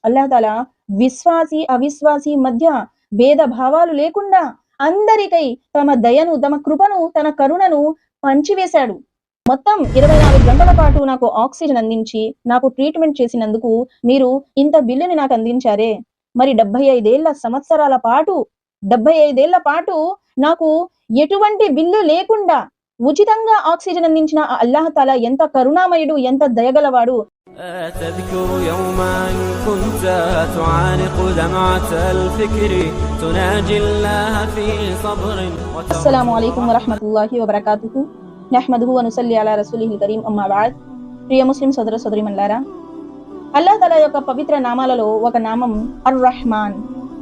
అల్లాహ్ తాలా విశ్వాసి అవిశ్వాసి మధ్య భేదభావాలు లేకుండా అందరికై తమ దయను, తమ కృపను, తన కరుణను పంచివేశాడు. మొత్తం 24 గంటల పాటు నాకు ఆక్సిజన్ అందించి, నాకు ట్రీట్‌మెంట్ చేసినందుకు మీరు ఇంత బిల్లుని నాకు అందించారే! మరి 75 ఏళ్ల పాటు నాకు ఎటువంటి బిల్లు లేకుండా ఉచితంగా ఆక్సిజన్ అందించిన ఆ అల్లాహ్ తాలా ఎంత కరుణామయుడు, ఎంత దయగలవాడు. تذكر يوما كنت تعانق دمعة الفكر تناجي الله في صبر. అస్సలాము అలైకుం వరహ్మతుల్లాహి వబరకాతుహు. నహ్మదుహు వ నుసల్లి అలా రసూలిహిల్ కరీం. అమ్మా బఅద్. ప్రియ ముస్లిం సోదర సోదరీమణులారా, అల్లాహ్ తాలా యొక్క పవిత్ర నామాలలో ఒక నామం అర్ రహ్మాన్.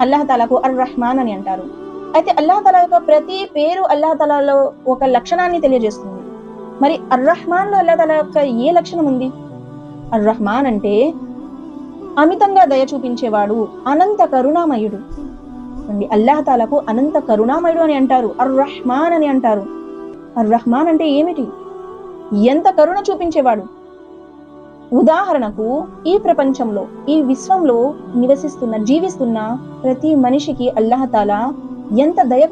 అల్లాహ్ తాలాకు అర్ రహ్మాన్ అని అంటారు. అయితే అల్లాహ్ తాలా యొక్క ప్రతి పేరు అల్లాహ్ తాలాలో ఒక లక్షణాన్ని తెలియజేస్తుంది. మరి అర్ రహ్మాన్ లో అల్లాహ్ తాలా యొక్క ఏ లక్షణం ఉంది? అర్ రహ్మాన్ అంటే అమితంగా దయ చూపించేవాడు, అనంత కరుణామయుడు. అల్లాహ్ తాలాకు అనంత కరుణామయుడు అని అంటారు, అర్ రహ్మాన్ అని అంటారు. అర్ రహ్మాన్ అంటే ఏమిటి? ఎంత కరుణ చూపించేవాడు. ఉదాహరణకు ఈ ప్రపంచంలో, ఈ విశ్వంలో జీవిస్తున్న ప్రతి మనిషికి అల్లాహ్ తాలా ఎంత దయ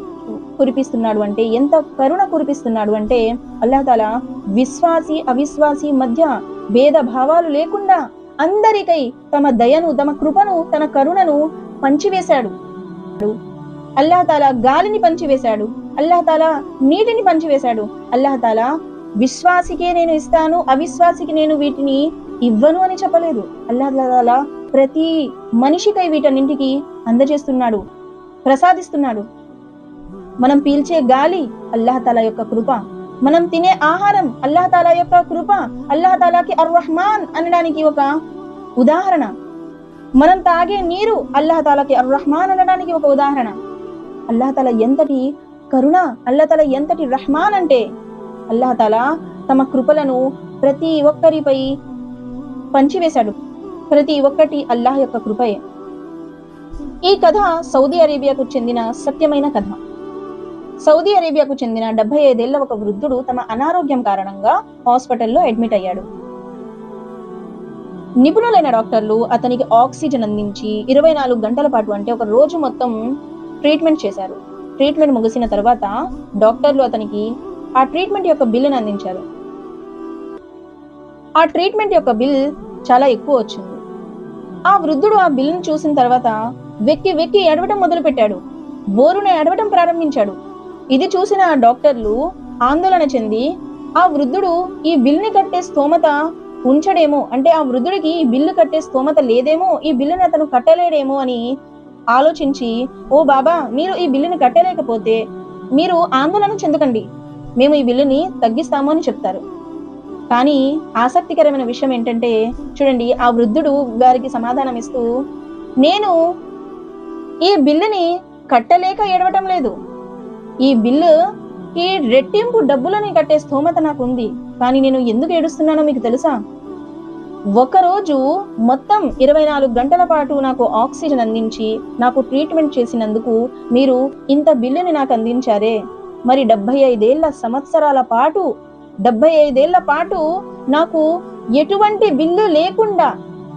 కురిపిస్తున్నాడు అంటే, ఎంత కరుణ కురిపిస్తున్నాడు అంటే, అల్లాహ్ తాలా విశ్వాసి అవిశ్వాసి మధ్య భేదభావాలు లేకుండా అందరికై తమ దయను, తమ కృపను, తన కరుణను పంచివేశాడు. అల్లాహ్ తాలా గాలిని పంచివేశాడు, అల్లాహ్ తాలా నీటిని పంచివేశాడు. అల్లాహ్ తాలా విశ్వాసికే నేను ఇస్తాను, అవిశ్వాసికి నేను వీటిని ఇవ్వను అని చెప్పలేదు. అల్లాహ్ తాలా ప్రతి మనిషికై వీటన్నింటికి అందజేస్తున్నాడు, ప్రసాదిస్తున్నాడు. మనం పీల్చే గాలి అల్లాహ్ తాలా యొక్క కృప, మనం తినే ఆహారం అల్లాహ్ తాలా యొక్క కృప. అల్లాహ్ తాలాకి అర్ రహ్మాన్ అనడానికి ఒక ఉదాహరణ. మనం తాగే నీరు అల్లాహ్ తాలాకి అర్ రహ్మాన్ అనడానికి ఒక ఉదాహరణ. అల్లాహ్ తాలా ఎంతటి కరుణ, అల్లాహ్ తాలా ఎంతటి రహ్మాన్ అంటే, అల్లాహ్ తాలా తమ కృపలను ప్రతి ఒక్కరిపై పంచివేశాడు. ప్రతి ఒక్కటి అల్లాహ్ యొక్క కృపయే. ఈ కథ సౌదీ అరేబియాకు చెందిన సత్యమైన కథ. సౌదీ అరేబియాకు చెందిన 75 ఏళ్ల ఒక వృద్ధుడు తమ అనారోగ్యం కారణంగా హాస్పిటల్లో అడ్మిట్ అయ్యాడు. నిపుణులైన డాక్టర్లు అతనికి ఆక్సిజన్ అందించి 24 గంటల పాటు, అంటే ఒక రోజు మొత్తం ట్రీట్మెంట్ చేశారు. ట్రీట్మెంట్ ముగిసిన తర్వాత డాక్టర్లు అతనికి ఆ ట్రీట్మెంట్ యొక్క బిల్లును అందించారు. ఆ ట్రీట్మెంట్ యొక్క బిల్ చాలా ఎక్కువ వచ్చింది. ఆ వృద్ధుడు ఆ బిల్లును చూసిన తర్వాత వెక్కి వెక్కి ఏడవటం మొదలు పెట్టాడు. బోరున ఏడవటం ప్రారంభించాడు. ఇది చూసిన ఆ డాక్టర్లు ఆందోళన చెంది, ఆ వృద్ధుడు ఈ బిల్లుని కట్టే స్తోమత ఉంచడేమో, అంటే ఆ వృద్ధుడికి ఈ బిల్లు కట్టే స్తోమత లేదేమో, ఈ బిల్లుని అతను కట్టలేడేమో అని ఆలోచించి, ఓ బాబా, మీరు ఈ బిల్లుని కట్టలేకపోతే మీరు ఆందోళన చెందకండి, మేము ఈ బిల్లుని తగ్గిస్తాము అని చెప్తారు. కానీ ఆసక్తికరమైన విషయం ఏంటంటే, చూడండి, ఆ వృద్ధుడు వారికి సమాధానం ఇస్తూ, నేను ఈ బిల్లుని కట్టలేక ఏడవటం లేదు, ఈ బిల్లు ఈ రెట్టింపు డబ్బులని కట్టే స్తోమత నాకు ఉంది. కానీ నేను ఎందుకు ఏడుస్తున్నానో మీకు తెలుసా? ఒకరోజు మొత్తం 24 గంటల పాటు నాకు ఆక్సిజన్ అందించి, నాకు ట్రీట్మెంట్ చేసినందుకు మీరు ఇంత బిల్లుని నాకు అందించారే. మరి 75 ఏళ్ల పాటు నాకు ఎటువంటి బిల్లు లేకుండా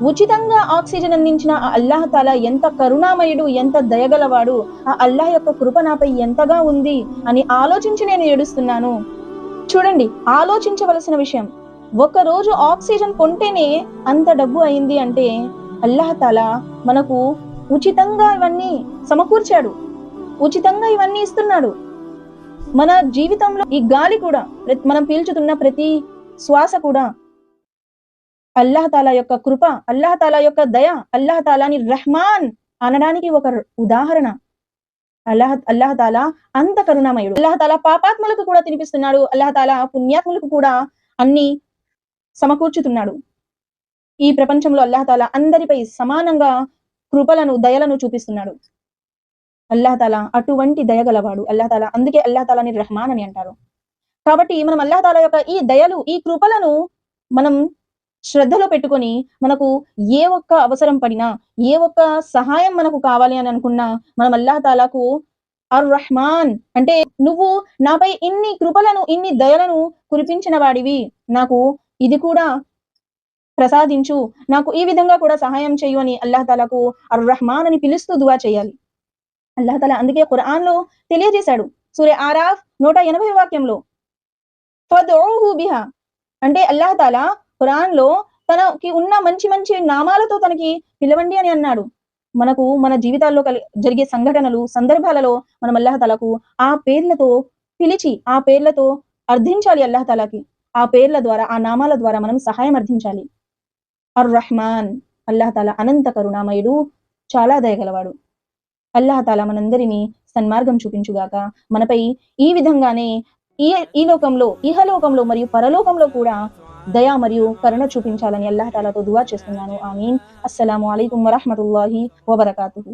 ఉచితంగా ఆక్సిజన్ అందించిన ఆ అల్లాహ్ తాలా ఎంత కరుణామయుడు, ఎంత దయగలవాడు, ఆ అల్లాహ్ యొక్క కృప నాపై ఎంతగా ఉంది అని ఆలోచించి నేను ఏడుస్తున్నాను. చూడండి, ఆలోచించవలసిన విషయం. ఒకరోజు ఆక్సిజన్ కొంటేనే అంత డబ్బు అయింది అంటే, అల్లాహ్ తాలా మనకు ఉచితంగా ఇవన్నీ సమకూర్చాడు, ఉచితంగా ఇవన్నీ ఇస్తున్నాడు. మన జీవితంలో ఈ గాలి కూడా, మనం పీల్చుతున్న ప్రతి శ్వాస కూడా అల్లాహ్ తాలా యొక్క కృప, అల్లాహ్ తాలా యొక్క దయ, అల్లాహ్ తాలాని రహ్మాన్ అనడానికి ఒక ఉదాహరణ. అల్లాహ్ తాలా అంత కరుణామయుడు. అల్లాహ్ తాలా పాపాత్ములకు కూడా తినిపిస్తున్నాడు, అల్లాహ్ తాలా పుణ్యాత్ములకు కూడా అన్ని సమకూర్చుతున్నాడు. ఈ ప్రపంచంలో అల్లాహ్ తాలా అందరిపై సమానంగా కృపలను, దయలను చూపిస్తున్నాడు. అల్లాహ్ తాలా అటువంటి దయగలవాడు. అల్లాహ్ తాలా, అందుకే అల్లాహ్ తాలాని రహ్మాన్ అని అంటారు. కాబట్టి మనం అల్లాహ్ తాలా యొక్క ఈ దయలు, ఈ కృపలను మనం శ్రద్ధలో పెట్టుకొని, మనకు ఏ ఒక్క అవసరం పడినా, ఏ ఒక్క సహాయం మనకు కావాలి అని అనుకున్నా, మనం అల్లాహ్ తాలాకు అర్ రహ్మాన్ అంటే, నువ్వు నాపై ఇన్ని కృపలను, ఇన్ని దయలను కురిపించిన వాడివి, నాకు ఇది కూడా ప్రసాదించు, నాకు ఈ విధంగా కూడా సహాయం చేయు అని అల్లాహ్ అర్ రహమాన్ అని పిలుస్తూ దువా చేయాలి. అల్లాహ్ అందుకే ఖురాన్‌లో తెలియజేశాడు. సూర ఆరాఫ్ 180 వాక్యంలో ఫద్ఊహు బిహా అంటే అల్లాహ్ ఖురాన్‌లో తనకి ఉన్న మంచి మంచి నామాలతో తనకి పిలవండి అని అన్నాడు. మనకు మన జీవితాల్లో జరిగే సంఘటనలు, సందర్భాలలో మనం అల్లాహ్ ఆ పేర్లతో పిలిచి, ఆ పేర్లతో అర్థించాలి అల్లాహ్. ఆ పేర్ల ద్వారా, ఆ నామాల ద్వారా మనం సహాయం అర్థించాలి. అర్ రహమాన్ అల్లాహ్ అనంత కరుణామయుడు, చాలా దయగలవాడు. అల్లాహ్ మనందరినీ సన్మార్గం చూపించుగాక. మనపై ఈ విధంగానే ఈ లోకంలో, ఇహలోకంలో మరియు పరలోకంలో కూడా దయ మరియు కరుణ చూపించాలని అల్లాహ్ తాలాతో దువా చేస్తున్నాను. ఆమీన్. అస్సలాము అలైకుం వరహ్మతుల్లాహి వబరకాతుహు.